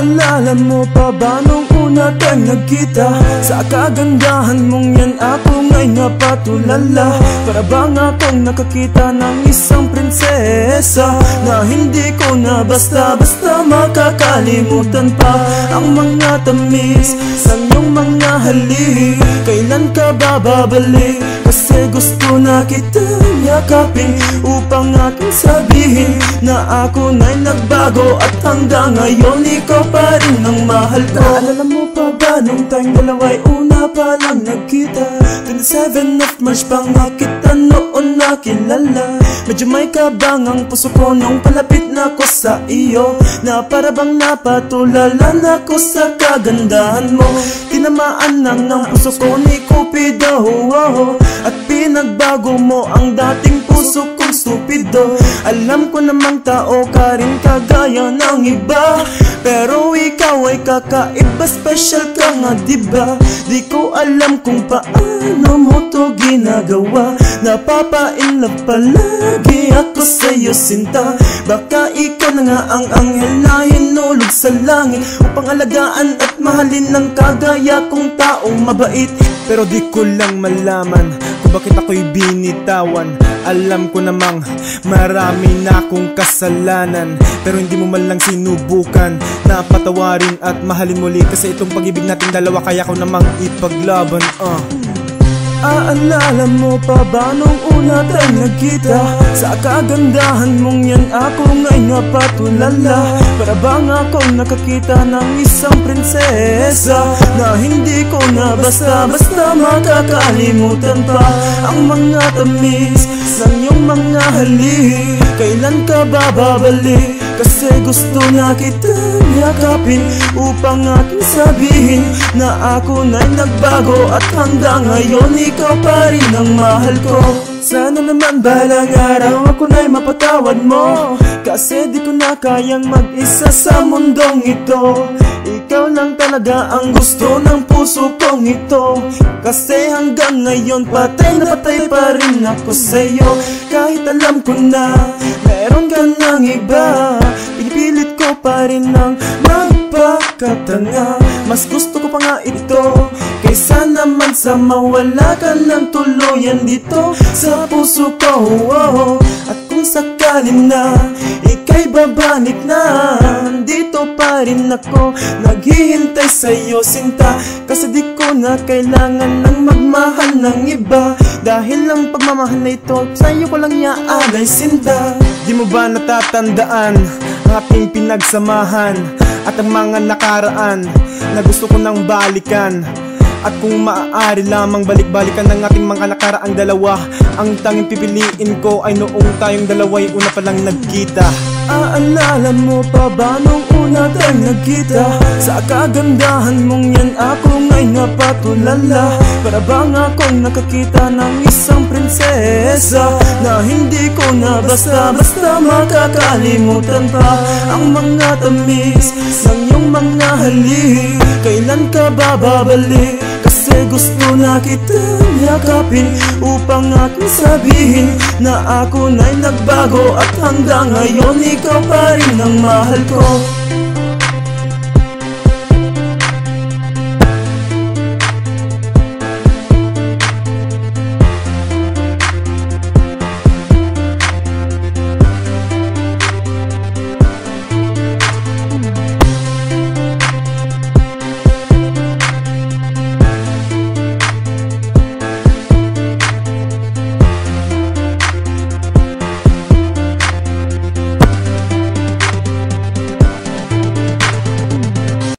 Naalala mo pa ba nung una tayong nagkita? Sa kagandahan mong yan ako nga'y napatulala. Para bang akong nakakita ng isang prinsesa na hindi ko na basta-basta makakalimutan pa. Ang mga tamis ng iyong mga halik, kailan ka ba babalik? Kasi gusto na kitang yakapin upang aking sabihin na ako na'y nagbago at hanggang ngayon ikaw pa rin ang mahal ko. Naalala mo pa ba nung tayong dalawa'y una pa lang nagkita? 27 of March pa nga kita noon nakilala. Medyo may kabang ang puso ko nung palapit na ko sa iyo, na para bang napatulala na ko sa kagandahan mo. Tinamaan ng puso ko ni Cupido, at pinagbago mo ang dating puso kong stupido. Alam ko namang tao ka rin kagaya ng iba, pero ikaw ay kakaiba, special ka nga diba? Di ko alam kung paano mo to ginagawa. Napapa-inlove palagi ako sa'yo sinta. Baka ikaw na nga ang anghel na hinulog sa langit upang alagaan at mahalin ng kagaya kong taong mabait. Pero di ko lang malaman kung bakit ako'y binitawan. Alam ko namang marami na akong kasalanan, pero hindi mo man lang sinubukan na patawarin at mahalin muli. Kasi itong pag-ibig nating dalawa kaya ko namang ipaglaban. Aalala mo pa ba nung una tayong nagkita? Sa kagandahan mong yan ako nga'y napatulala. Para bang akong nakakita ng isang prinsesa na hindi ko na basta-basta makakalimutan pa. Ang mga tamis ng iyong mga halik, kailan ka ba babalik? Kasi gusto na kitang yakapin upang aking sabihin na ako na'y nagbago at hanggang ngayon ikaw pa rin ang mahal ko. Sana naman balang araw ako na'y mapatawad mo, kasi di ko na kayang mag-isa sa mundong ito. Ikaw lang talaga ang gusto ng puso kong ito. Kasi hanggang ngayon patay na patay pa rin ako sa'yo. Kahit alam ko na meron ka ng iba, pinipilit ko pa rin ang magpakatanga. Mas gusto ko pa nga ito kaysa naman sa mawala ka ng tuluyan dito sa puso ko. At kung sakalim na ika'y babalik na, dito pa rin ako naghihintay sa'yo sinta. Kasi di ko na kailangan ng magmahal ng iba, dahil ang pagmamahal na ito sa'yo ko lang iaalay sinta. Di mo ba natatandaan ang ating pinagsamahan at ang mga nakaraan na gusto ko nang balikan? At kung maaari lamang balik-balikan ng ating mga nakaraang dalawa, ang tanging pipiliin ko ay noong tayong dalawa'y una pa lang nagkita. Aalala mo pa ba nung una tayong nagkita? Sa kagandahan mong yan ako nga'y napatulala. Para bang akong nakakita ng isang prinsesa na hindi ko na basta-basta makakalimutan pa. Ang mga tamis ng iyong mga halik, kailan ka ba babalik? Kasi gusto na kitang yakapin upang aking sabihin na ako na'y nagbago at hanggang ngayon ikaw pa rin ang mahal ko.